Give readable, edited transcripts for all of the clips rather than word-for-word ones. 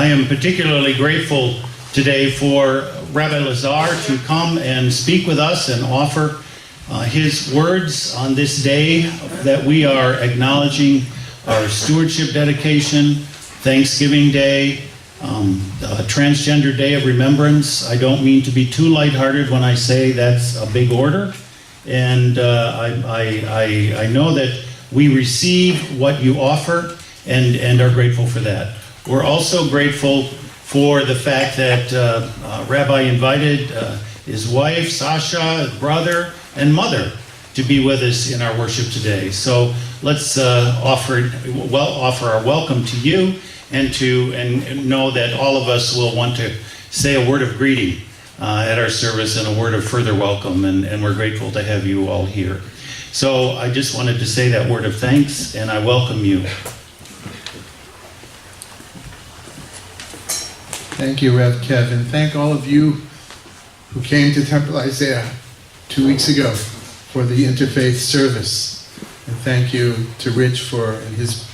I am particularly grateful today for Rabbi Lazar to come and speak with us and offer his words on this day that we are acknowledging our stewardship dedication, Thanksgiving Day, Transgender Day of Remembrance. I don't mean to be too lighthearted when I say that's a big order, and I know that we receive what you offer and are grateful for that. We're also grateful for the fact that Rabbi invited his wife, Sasha, his brother, and mother to be with us in our worship today. So let's offer our welcome to you, and know that all of us will want to say a word of greeting at our service and a word of further welcome, and we're grateful to have you all here. So I just wanted to say that word of thanks, and I welcome you. Thank you, Rev Kev, and thank all of you who came to Temple Isaiah 2 weeks ago for the interfaith service. And thank you to Rich and his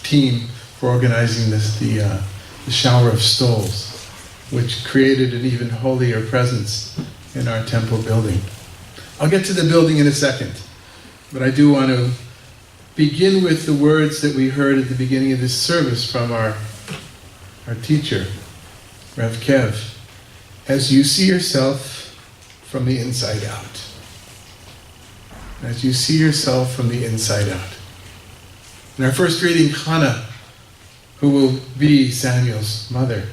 team for organizing the shower of stoles, which created an even holier presence in our temple building. I'll get to the building in a second, but I do want to begin with the words that we heard at the beginning of this service from our teacher, Rev Kev. As you see yourself from the inside out. As you see yourself from the inside out. In our first reading, Hannah, who will be Samuel's mother,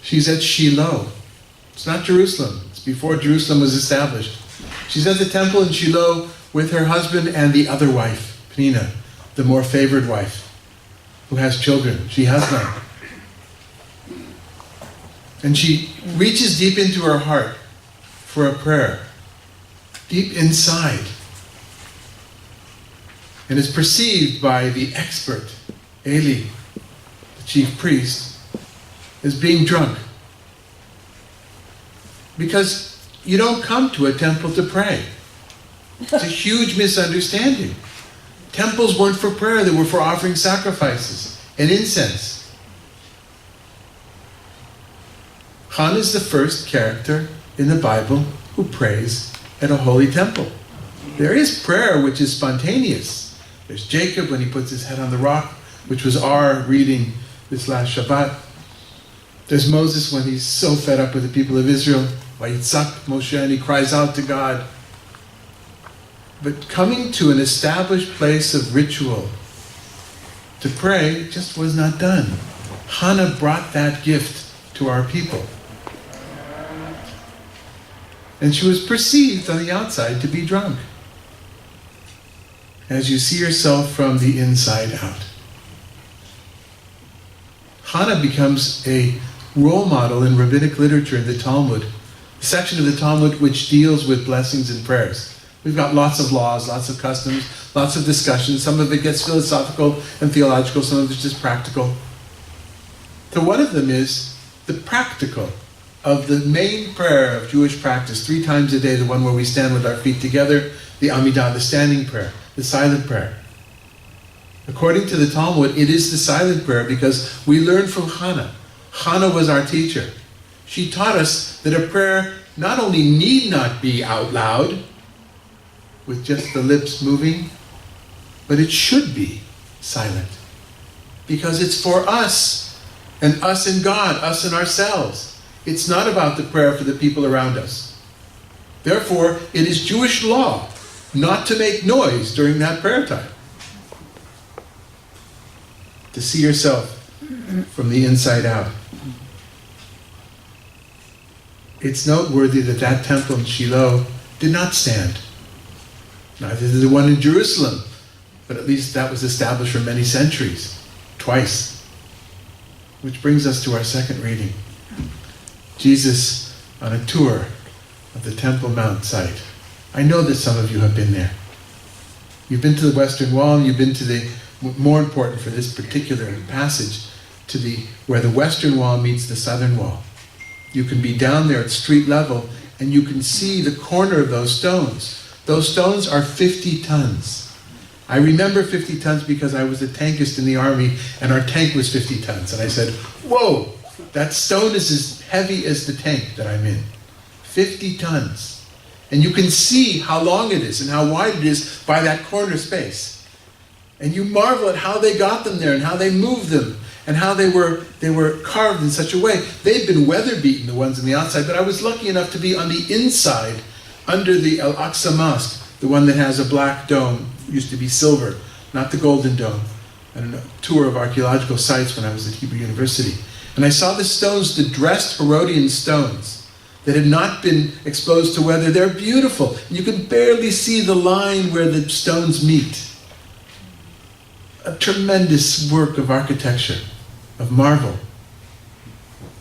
she's at Shiloh. It's not Jerusalem. It's before Jerusalem was established. She's at the temple in Shiloh with her husband and the other wife, Peninnah, the more favored wife, who has children. She has none. And she reaches deep into her heart for a prayer, deep inside, and is perceived by the expert, Eli, the chief priest, as being drunk. Because you don't come to a temple to pray. It's a huge misunderstanding. Temples weren't for prayer, they were for offering sacrifices and incense. Hannah is the first character in the Bible who prays at a holy temple. There is prayer which is spontaneous. There's Jacob when he puts his head on the rock, which was our reading this last Shabbat. There's Moses when he's so fed up with the people of Israel, Vayitzak Moshe, and he cries out to God. But coming to an established place of ritual to pray just was not done. Hannah brought that gift to our people. And she was perceived on the outside to be drunk. As you see yourself from the inside out. Hannah becomes a role model in rabbinic literature in the Talmud, a section of the Talmud which deals with blessings and prayers. We've got lots of laws, lots of customs, lots of discussions. Some of it gets philosophical and theological, some of it's just practical. So one of them is the practical of the main prayer of Jewish practice, 3 times a day, the one where we stand with our feet together, the Amidah, the standing prayer, the silent prayer. According to the Talmud, it is the silent prayer because we learn from Hannah. Hannah was our teacher. She taught us that a prayer not only need not be out loud, with just the lips moving, but it should be silent. Because it's for us, and us and God, us and ourselves. It's not about the prayer for the people around us. Therefore, it is Jewish law not to make noise during that prayer time. To see yourself from the inside out. It's noteworthy that that temple in Shiloh did not stand. Neither did the one in Jerusalem, but at least that was established for many centuries, twice. Which brings us to our second reading. Jesus on a tour of the Temple Mount site. I know that some of you have been there. You've been to the Western Wall, and you've been to the, more important for this particular passage, where the Western Wall meets the Southern Wall. You can be down there at street level, and you can see the corner of those stones. Those stones are 50 tons. I remember 50 tons because I was a tankist in the army, and our tank was 50 tons. And I said, whoa, that stone is as heavy as the tank that I'm in. 50 tons. And you can see how long it is and how wide it is by that corner space. And you marvel at how they got them there and how they moved them and how they were carved in such a way. They've been weather beaten, the ones on the outside, but I was lucky enough to be on the inside under the Al-Aqsa Mosque, the one that has a black dome, used to be silver, not the golden dome. I don't know, tour of archaeological sites when I was at Hebrew University. And I saw the stones, the dressed Herodian stones that had not been exposed to weather. They're beautiful. You can barely see the line where the stones meet. A tremendous work of architecture, of marvel.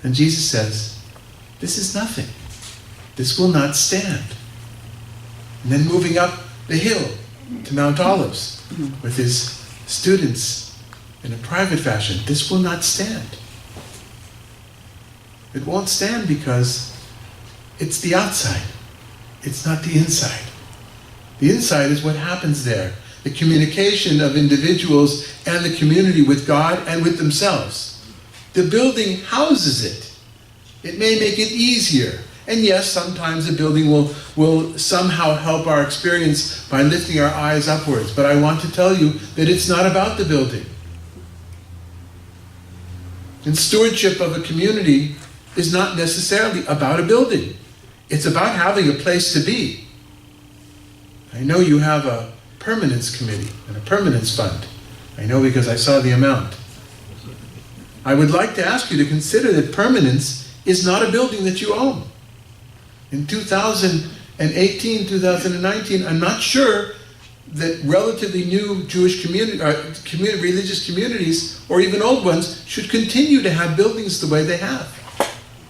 And Jesus says, this is nothing. This will not stand. And then moving up the hill to Mount Olives with his students in a private fashion, this will not stand. It won't stand because it's the outside. It's not the inside. The inside is what happens there. The communication of individuals and the community with God and with themselves. The building houses it. It may make it easier. And yes, sometimes a building will somehow help our experience by lifting our eyes upwards. But I want to tell you that it's not about the building. And stewardship of a community is not necessarily about a building. It's about having a place to be. I know you have a permanence committee and a permanence fund. I know because I saw the amount. I would like to ask you to consider that permanence is not a building that you own. In 2018, 2019, I'm not sure that relatively new Jewish religious communities, or even old ones, should continue to have buildings the way they have.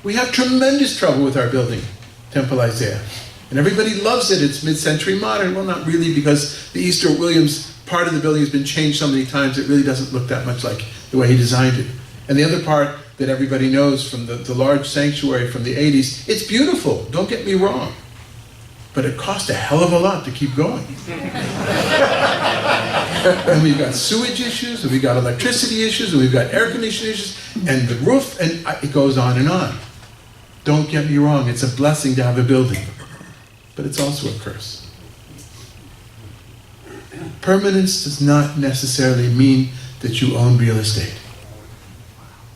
We have tremendous trouble with our building, Temple Isaiah. And everybody loves it. It's mid-century modern. Well, not really, because the Easter Williams part of the building has been changed so many times, it really doesn't look that much like the way he designed it. And the other part that everybody knows from the large sanctuary from the 80s, it's beautiful, don't get me wrong. But it cost a hell of a lot to keep going. And we've got sewage issues, and we've got electricity issues, and we've got air conditioning issues, and the roof, and it goes on and on. Don't get me wrong, it's a blessing to have a building, but it's also a curse. Permanence does not necessarily mean that you own real estate.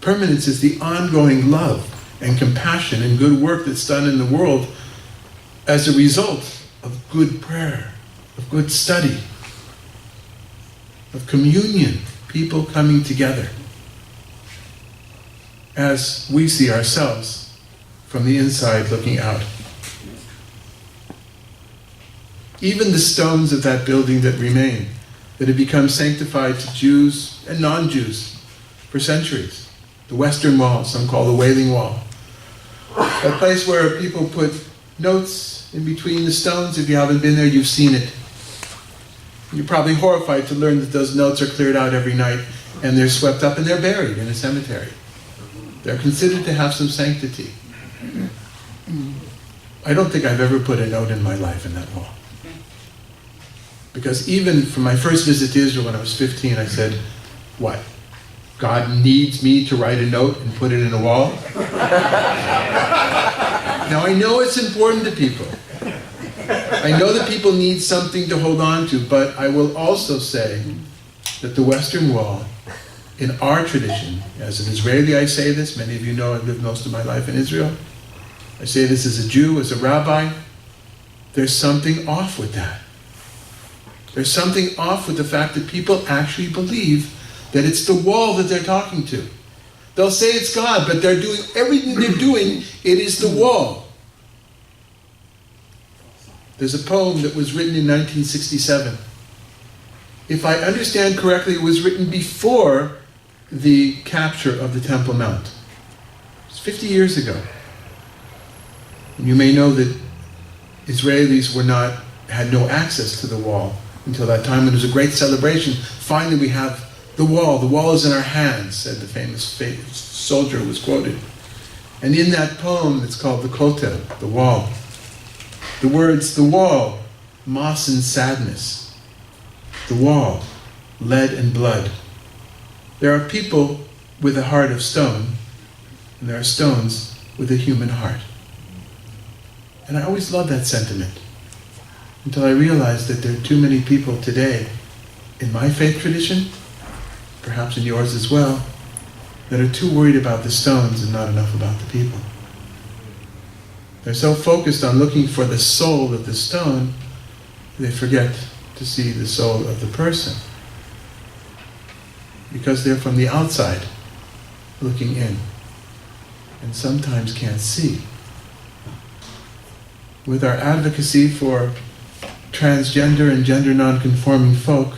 Permanence is the ongoing love and compassion and good work that's done in the world as a result of good prayer, of good study, of communion, people coming together as we see ourselves from the inside looking out. Even the stones of that building that remain, that have become sanctified to Jews and non-Jews for centuries. The Western Wall, some call the Wailing Wall. A place where people put notes in between the stones. If you haven't been there, you've seen it. You're probably horrified to learn that those notes are cleared out every night and they're swept up and they're buried in a cemetery. They're considered to have some sanctity. I don't think I've ever put a note in my life in that wall. Because even from my first visit to Israel when I was 15, I said, what? God needs me to write a note and put it in a wall? Now I know it's important to people. I know that people need something to hold on to, but I will also say that the Western Wall, in our tradition, as an Israeli I say this, many of you know I've lived most of my life in Israel. I say this as a Jew, as a rabbi, there's something off with that. There's something off with the fact that people actually believe that it's the wall that they're talking to. They'll say it's God, but they're doing everything they're doing, it is the wall. There's a poem that was written in 1967. If I understand correctly, it was written before the capture of the Temple Mount. It's 50 years ago. And you may know that Israelis had no access to the wall until that time, and there was a great celebration. Finally we have the wall. The wall is in our hands, said the famous soldier who was quoted. And in that poem, it's called the Kotel, the wall. The words, the wall, moss and sadness. the wall, lead and blood. There are people with a heart of stone, and there are stones with a human heart. And I always loved that sentiment, until I realized that there are too many people today, in my faith tradition, perhaps in yours as well, that are too worried about the stones and not enough about the people. They're so focused on looking for the soul of the stone, they forget to see the soul of the person. Because they're from the outside, looking in, and sometimes can't see. With our advocacy for transgender and gender non-conforming folk,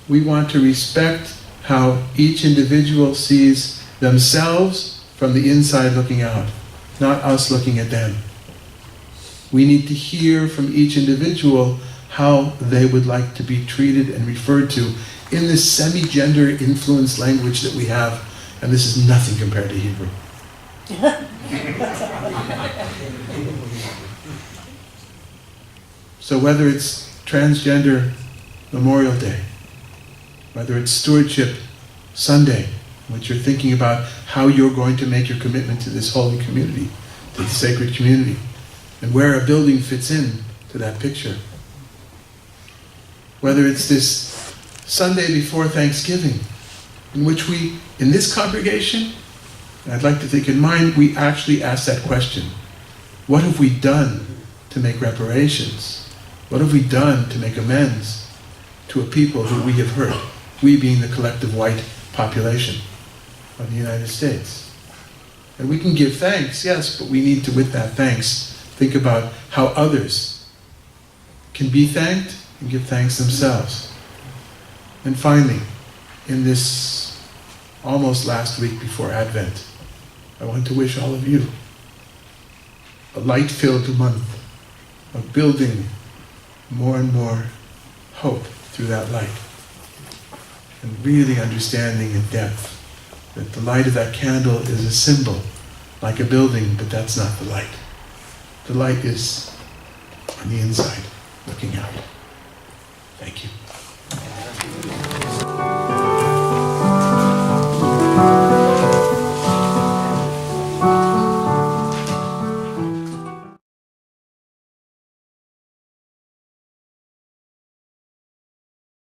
we want to respect how each individual sees themselves from the inside looking out, not us looking at them. We need to hear from each individual how they would like to be treated and referred to in this semi-gender influenced language that we have, and this is nothing compared to Hebrew. So whether it's Transgender Memorial Day, whether it's Stewardship Sunday, in which you're thinking about how you're going to make your commitment to this holy community, to the sacred community, and where a building fits in to that picture. Whether it's this Sunday before Thanksgiving, in which we, in this congregation, and I'd like to think in mine, we actually ask that question. What have we done to make reparations? What have we done to make amends to a people who we have hurt? We being the collective white population of the United States. And we can give thanks, yes, but we need to, with that thanks, think about how others can be thanked and give thanks themselves. And finally, in this almost last week before Advent, I want to wish all of you a light-filled month of building more and more hope through that light. And really understanding in depth that the light of that candle is a symbol, like a building, but that's not the light. The light is on the inside, looking out. Thank you.